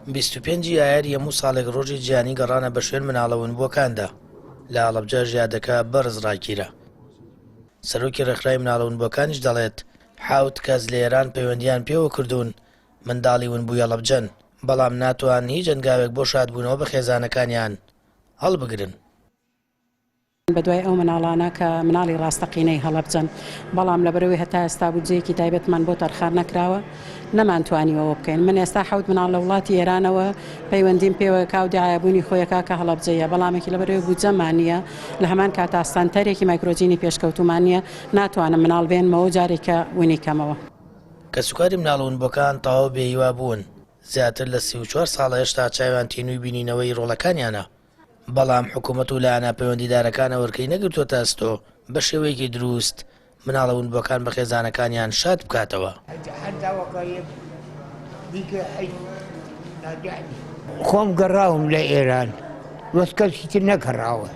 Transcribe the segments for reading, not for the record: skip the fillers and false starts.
25 ئایاری هەموو ساڵێک ڕۆژی جیهانی گەڕانە بە شوێن مناڵەونبووەکاندا لە هەڵەبجە ژیادەکە بەرز ڕاگیرە. سەرۆکی ڕێکخراوی مناڵەونبووەکانیش دەڵێت 7 کەس لە ئێران پەیوەندیان پێوە کردوون منداڵی ونبووی هەڵەبجەن، بەڵام ناتوان هیچ ئەنگاوێک بۆ شادبوونەوە بە خێزانەکانیان هەڵبگرن. بەدوای ئەو مناڵانە کە مناڵی ڕاستەقینەی هەڵەبجەن، بەڵام لەبەرەوەی هەتا ئێستا بودجەیەکی تایبەتمان بۆ تەرخان نەکراوە نەمانتوانیەوە بکەین. من ئێستا 7 مناڵ لە وڵاتی ئێرانەوە پەیوەندیم پێوە کاو دیایەبوونی خۆیەکە کە هەڵەبجەیە، بەڵامێکی لەبەرەوەی بودجەمان نییە، لە هەمان کاتا ئاستانتەرێکی مایکرۆجینی پێشکەوتومان نییە، ناتوانم مناڵ بێنمەوە جارێکە وینی کەمەوە. کە سوکاری مناڵەونبووەکان تەواو بێهیوا بوون، زیاتر لە 34 ساڵە هێشتا چاویان تینووی بینینەوەی ڕۆڵەکانیانە، بەڵام حکوومەت و لایەنە پەیوەندیدارەکانە وەرکەی نەگرتووەتە ئەستۆ بە شێوەیەکی دروست مناڵەونبووەکان بە خێزانەکانیان شاد بکاتەوە. خۆم گەڕاوم لە ئێران، وەس کەسیتر نەگەڕاوە،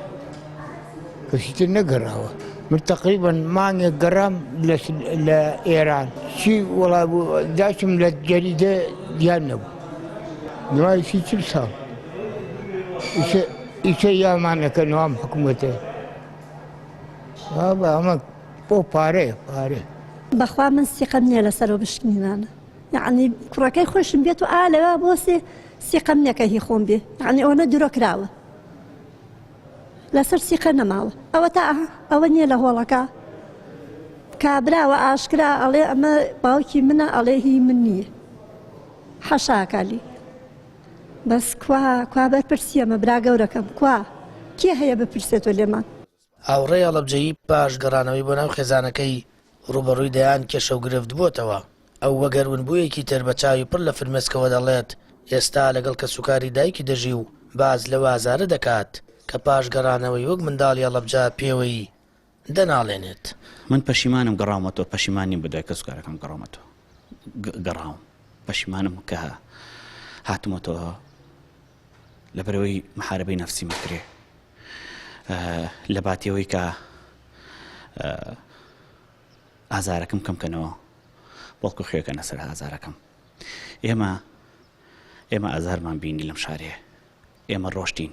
کەسیتر نەگەڕاوە. من تقریبا مانگێک گەڕام لە ئێران، چی وەڵا داشتم لە جەریدە دیار نەبوو، دوای 30 ساڵ ئیشە یامانەکە نوام حکوومەتە ئەمە بۆ پارەیە پارێ. بەخوا من سیقەم نییە لەسەرەوە بشکنینانە، یعنی کوڕەکەی خۆشم بێت و ئالەوە بۆ سیقەم نییەکە هی خۆم بێ، یعنی ئەوە درۆکراوە لەسەر سیقە نەماوە. ئەوە تا ئەوە نییە لە هۆڵەکە کابراوە ئاشکرا ئەڵێ ئەمە باوکی منە، ئەڵێ هی من نییە حەشاکالی. بەس کوا بەرپرسیەمە برا گەورەکەم، کوا کێ هەیە بپرسێتەوە لێمان. هاوڕێی هەڵەبجەیی پاش گەڕانەوەی بۆ ناو خێزانەکەی ڕوبەڕووی دەیان کێشە و گرفت بووتەوە. ئەو وەگەرونبوویەکی تر بە چاوی پڕ لە فرمێسکەوە دەڵێت ئێستا لەگەڵ کە سوکاری دایکی دەژی و باز لەوە ئازارە دەکات کە پاش گەڕانەوەی وەک منداڵی هەڵەبجە پێوەی دەناڵێنێت. من پەشیمانم گەڕاومەتەوە، پەشیمانیم بەدوای کە سوکارەکەم گەڕاومەتەوە، گەڕاوم پەشیمانم کە هاتوومەتەوە لەبەرەوەی محارەبەی نەفسی مەکرێ، لە باتیەوەی کە ئازارەکەم کەمکەنەوە بەڵکو خێکەنە سەر ئازارەکەم. ئێمە ئازارمان بینی لەم شارەیە، ئێمە ڕۆشتین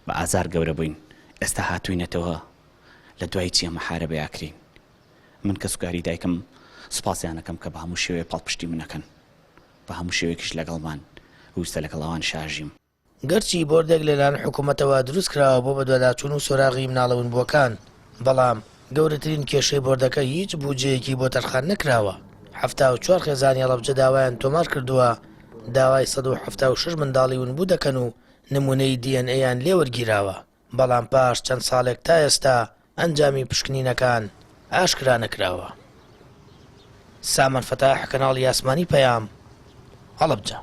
بە ئازار گەورە بووین، ئێستا هاتووینەتەوە لە دوای چیە محارەبە یاکرین. من کە سوکاری دایکم سوپاسیانەکەم کە بە هەموو شێوەیە پاڵپشتی منەکەن، بە هەموو شێوەیەکیش لەگەڵمان ویستە لەگەڵەوان شاژیم. گەرچی بۆردێک لەلایەن حکوومەتەوە دروست کراوە بۆ بەدواداچوون و سۆراغی مناڵەونبووەکان، بەڵام گەورەترین کێشەی بۆردەکە هیچ بودجەیەکی بۆ تەرخان نەکراوە. 74 خێزانی هەڵەبجە داوایان تۆمار کردووە داوای 176 منداڵی ونبوو دەکەن و نمونەی DNA-یان لێوەرگیراوە، بەڵام پاش چەند ساڵێک تا ئێستا ئەنجامی پشکنینەکان ئاشکرا نەکراوە. سامان فەتاح، کەناڵی ئاسمانی پەیام، هەڵەبجە.